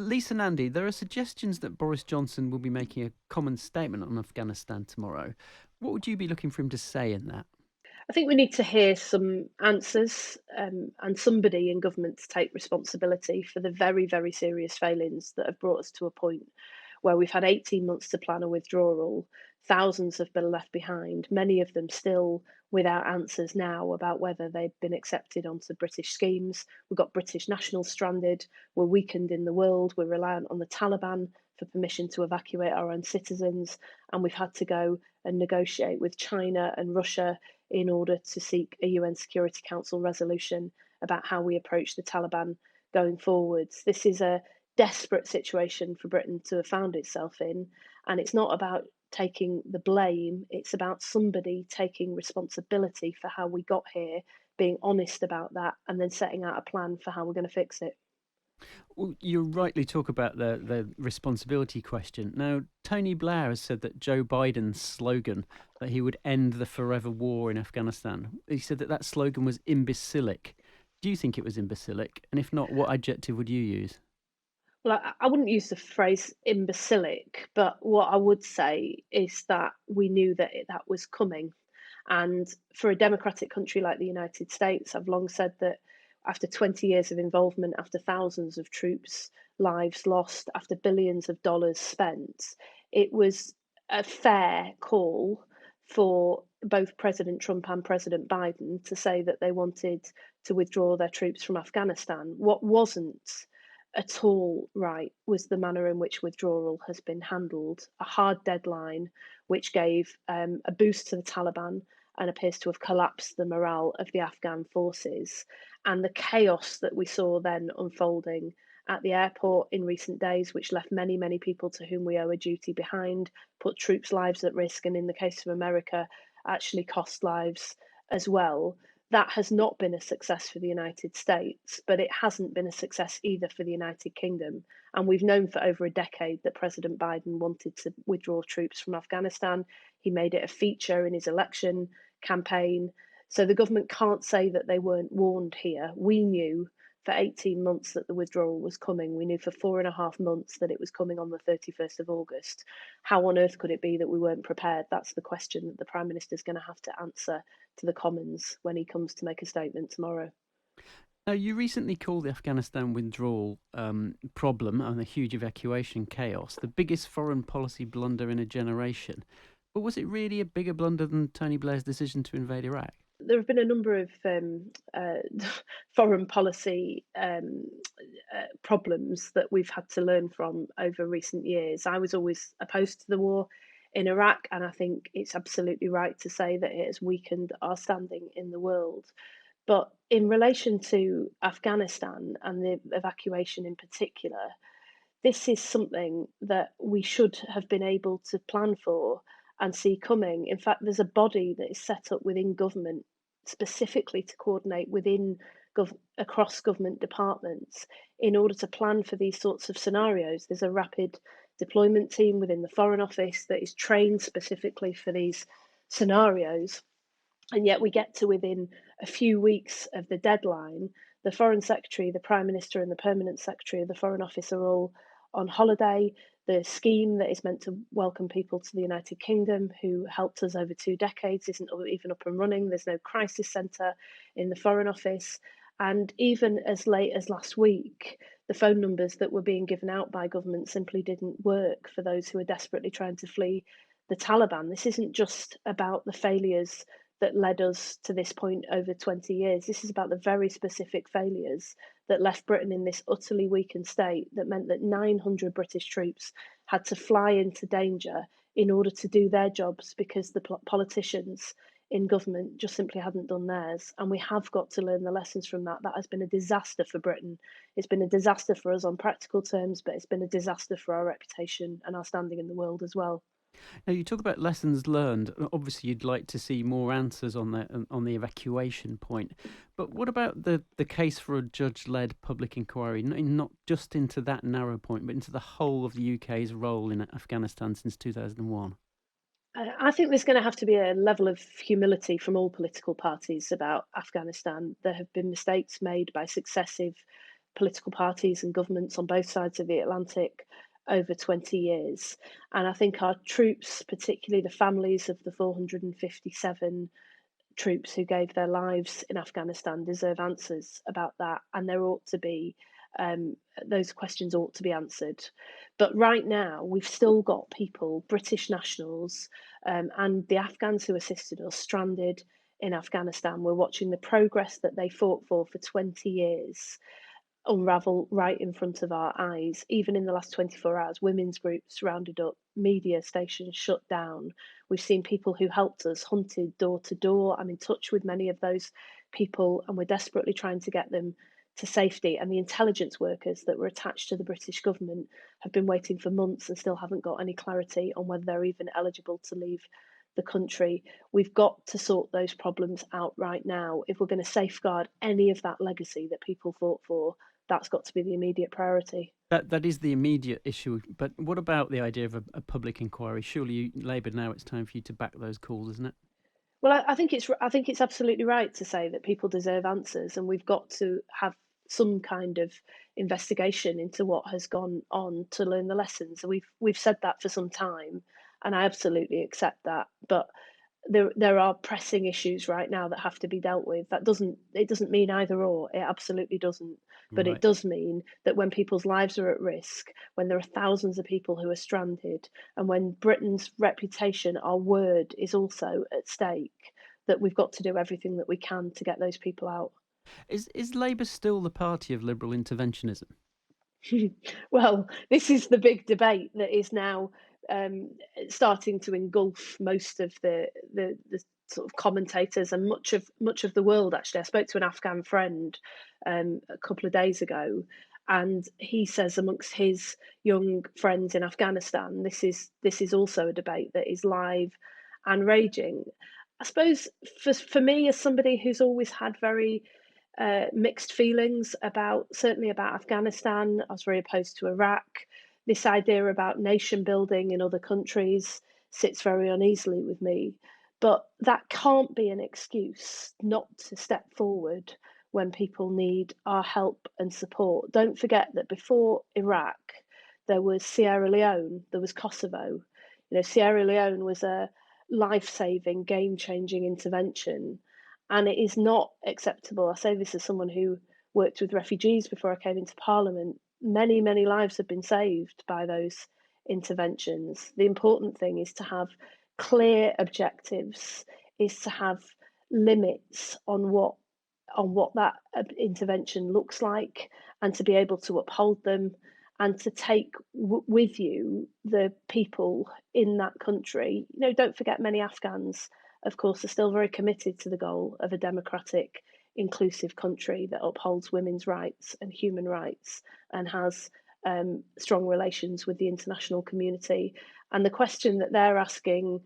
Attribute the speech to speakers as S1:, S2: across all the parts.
S1: Lisa Nandy, there are suggestions that Boris Johnson will be making a common statement on Afghanistan tomorrow. What would you be looking for him to say in that?
S2: I think we need to hear some answers and somebody in government to take responsibility for the very, very serious failings that have brought us to a point where we've had 18 months to plan a withdrawal. Thousands have been left behind, many of them still without answers now about whether they've been accepted onto British schemes. We've got British nationals stranded, we're weakened in the world, we're reliant on the Taliban for permission to evacuate our own citizens, and we've had to go and negotiate with China and Russia in order to seek a UN Security Council resolution about how we approach the Taliban going forwards. This is a desperate situation for Britain to have found itself in, and it's not about taking the blame, it's about somebody taking responsibility for how we got here, being honest about that, and then setting out a plan for how we're going to fix it.
S1: Well, you rightly talk about the responsibility question. Now, Tony Blair has said that Joe Biden's slogan that he would end the forever war in Afghanistan, he said that that slogan was imbecilic. Do you think it was imbecilic? And if not, what adjective would you use?
S2: Well, I wouldn't use the phrase imbecilic, but what I would say is that we knew that that was coming. And for a democratic country like the United States, I've long said that after 20 years of involvement, after thousands of troops' lives lost, after billions of dollars spent, it was a fair call for both President Trump and President Biden to say that they wanted to withdraw their troops from Afghanistan. What wasn't at all right was the manner in which withdrawal has been handled. A hard deadline, which gave a boost to the Taliban and appears to have collapsed the morale of the Afghan forces. And the chaos that we saw then unfolding at the airport in recent days, which left many, many people to whom we owe a duty behind, put troops' lives at risk, and in the case of America, actually cost lives as well. That has not been a success for the United States, but it hasn't been a success either for the United Kingdom. And we've known for over a decade that President Biden wanted to withdraw troops from Afghanistan. He made it a feature in his election campaign. So the government can't say that they weren't warned here. We knew for 18 months that the withdrawal was coming. We knew for 4.5 months that it was coming on the 31st of August. How on earth could it be that we weren't prepared? That's the question that the Prime Minister is going to have to answer to the Commons when he comes to make a statement tomorrow.
S1: Now, you recently called the Afghanistan withdrawal problem and the huge evacuation chaos the biggest foreign policy blunder in a generation. But was it really a bigger blunder than Tony Blair's decision to invade Iraq?
S2: There have been a number of foreign policy problems that we've had to learn from over recent years. I was always opposed to the war in Iraq, and I think it's absolutely right to say that it has weakened our standing in the world. But in relation to Afghanistan and the evacuation in particular, this is something that we should have been able to plan for and see coming. In fact, there's a body that is set up within government specifically to coordinate across government departments in order to plan for these sorts of scenarios. There's a rapid deployment team within the Foreign Office that is trained specifically for these scenarios. And yet we get to within a few weeks of the deadline, the Foreign Secretary, the Prime Minister, and the Permanent Secretary of the Foreign Office are all on holiday. The scheme that is meant to welcome people to the United Kingdom, who helped us over 2 decades, isn't even up and running. There's no crisis centre in the Foreign Office. And even as late as last week, the phone numbers that were being given out by government simply didn't work for those who are desperately trying to flee the Taliban. This isn't just about the failures that led us to this point over 20 years. This is about the very specific failures that left Britain in this utterly weakened state, that meant that 900 British troops had to fly into danger in order to do their jobs because the politicians in government just simply hadn't done theirs. And we have got to learn the lessons from that. That has been a disaster for Britain. It's been a disaster for us on practical terms, but it's been a disaster for our reputation and our standing in the world as well.
S1: Now, you talk about lessons learned. Obviously, you'd like to see more answers on the evacuation point. But what about the case for a judge-led public inquiry, not just into that narrow point, but into the whole of the UK's role in Afghanistan since 2001?
S2: I think there's going to have to be a level of humility from all political parties about Afghanistan. There have been mistakes made by successive political parties and governments on both sides of the Atlantic over 20 years. And I think our troops, particularly the families of the 457 troops who gave their lives in Afghanistan, deserve answers about that. And there ought to be, those questions ought to be answered. But right now, we've still got people, British nationals, and the Afghans who assisted us, stranded in Afghanistan. We're watching the progress that they fought for 20 years unravel right in front of our eyes. Even in the last 24 hours, women's groups rounded up, media stations shut down. We've seen people who helped us hunted door to door. I'm in touch with many of those people, and we're desperately trying to get them to safety. And the intelligence workers that were attached to the British government have been waiting for months and still haven't got any clarity on whether they're even eligible to leave the country. We've got to sort those problems out right now. If we're going to safeguard any of that legacy that people fought for, that's got to be the immediate priority.
S1: That is the immediate issue. But what about the idea of a public inquiry? Surely, Labour, now it's time for you to back those calls, isn't it?
S2: Well, I think it's absolutely right to say that people deserve answers, and we've got to have some kind of investigation into what has gone on to learn the lessons. We've said that for some time, and I absolutely accept that. But there are pressing issues right now that have to be dealt with. It doesn't mean either or. It absolutely doesn't. But it
S1: Right.
S2: does mean that when people's lives are at risk, when there are thousands of people who are stranded, and when Britain's reputation, our word, is also at stake, that we've got to do everything that we can to get those people out.
S1: Is Labour still the party of liberal interventionism?
S2: Well, this is the big debate that is now um, starting to engulf most of the sort of commentators and much of the world. Actually, I spoke to an Afghan friend a couple of days ago, and he says amongst his young friends in Afghanistan, this is also a debate that is live and raging. I suppose for me, as somebody who's always had very mixed feelings about, certainly about Afghanistan. I was very opposed to Iraq. This idea about nation building in other countries sits very uneasily with me. But that can't be an excuse not to step forward when people need our help and support. Don't forget that before Iraq, there was Sierra Leone, there was Kosovo. Sierra Leone was a life-saving, game-changing intervention, and it is not acceptable. I say this as someone who worked with refugees before I came into Parliament. Many, many lives have been saved by those interventions. The important thing is to have clear objectives, is to have limits on what that intervention looks like, and to be able to uphold them, and to take with you the people in that country. Don't forget, many Afghans, of course, are still very committed to the goal of a democratic, inclusive country that upholds women's rights and human rights, and has strong relations with the international community. And the question that they're asking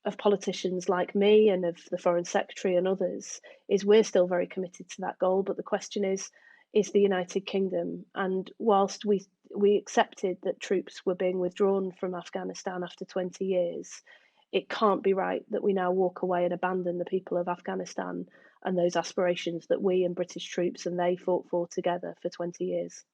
S2: of politicians like me and of the Foreign Secretary and others is, we're still very committed to that goal, but the question is the United Kingdom. And whilst we accepted that troops were being withdrawn from Afghanistan after 20 years, it can't be right that we now walk away and abandon the people of Afghanistan and those aspirations that we and British troops and they fought for together for 20 years.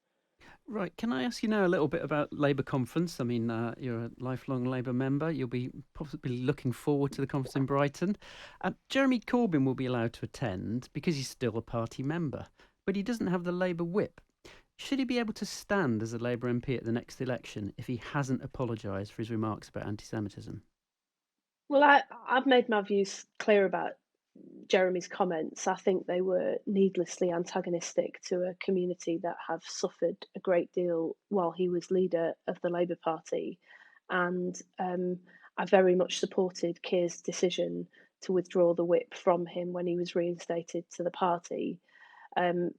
S1: Right. Can I ask you now a little bit about Labour conference? I mean, you're a lifelong Labour member. You'll be possibly looking forward to the conference in Brighton. Jeremy Corbyn will be allowed to attend because he's still a party member, but he doesn't have the Labour whip. Should he be able to stand as a Labour MP at the next election if he hasn't apologised for his remarks about anti-Semitism?
S2: Well, I've made my views clear about Jeremy's comments. I think they were needlessly antagonistic to a community that have suffered a great deal while he was leader of the Labour Party. And I very much supported Keir's decision to withdraw the whip from him when he was reinstated to the party. Um,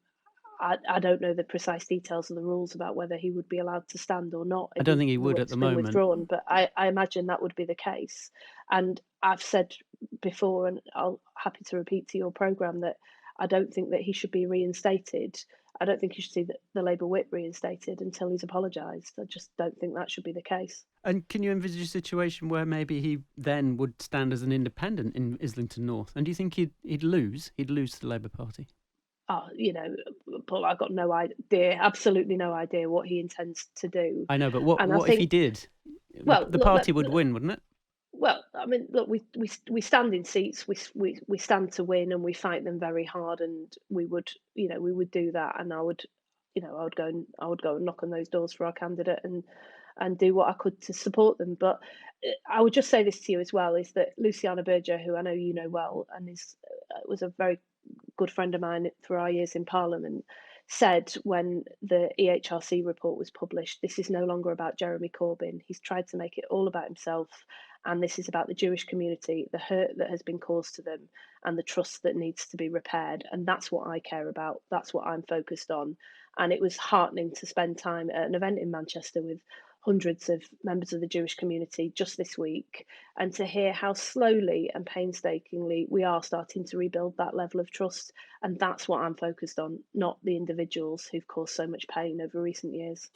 S2: I don't know the precise details of the rules about whether he would be allowed to stand or not
S1: I
S2: if
S1: don't think he
S2: the
S1: would at
S2: whip's
S1: the
S2: been
S1: moment.
S2: withdrawn, but I imagine that would be the case. And I've said before, and I'll happy to repeat to your programme, that I don't think that he should be reinstated. I don't think you should see the Labour whip reinstated until he's apologised. I just don't think that should be the case.
S1: And can you envisage a situation where maybe he then would stand as an independent in Islington North? And do you think he'd lose? He'd lose to the Labour Party?
S2: Paul, I've got no idea, absolutely no idea what he intends to do.
S1: I know, but what
S2: And I
S1: what if he
S2: think,
S1: did? The
S2: well,
S1: the
S2: look,
S1: party would win, wouldn't it?
S2: well, I mean, look, we stand in seats, we stand to win, and we fight them very hard, and we would do that, and I would go and knock on those doors for our candidate and do what I could to support them. But I would just say this to you as well, is that Luciana Berger, who I know you know well, and was a very good friend of mine through our years in Parliament, said when the EHRC report was published, this is no longer about Jeremy Corbyn. He's tried to make it all about himself, and this is about the Jewish community, the hurt that has been caused to them, and the trust that needs to be repaired. And that's what I care about. That's what I'm focused on. And it was heartening to spend time at an event in Manchester with hundreds of members of the Jewish community just this week, and to hear how slowly and painstakingly we are starting to rebuild that level of trust. And that's what I'm focused on, not the individuals who've caused so much pain over recent years.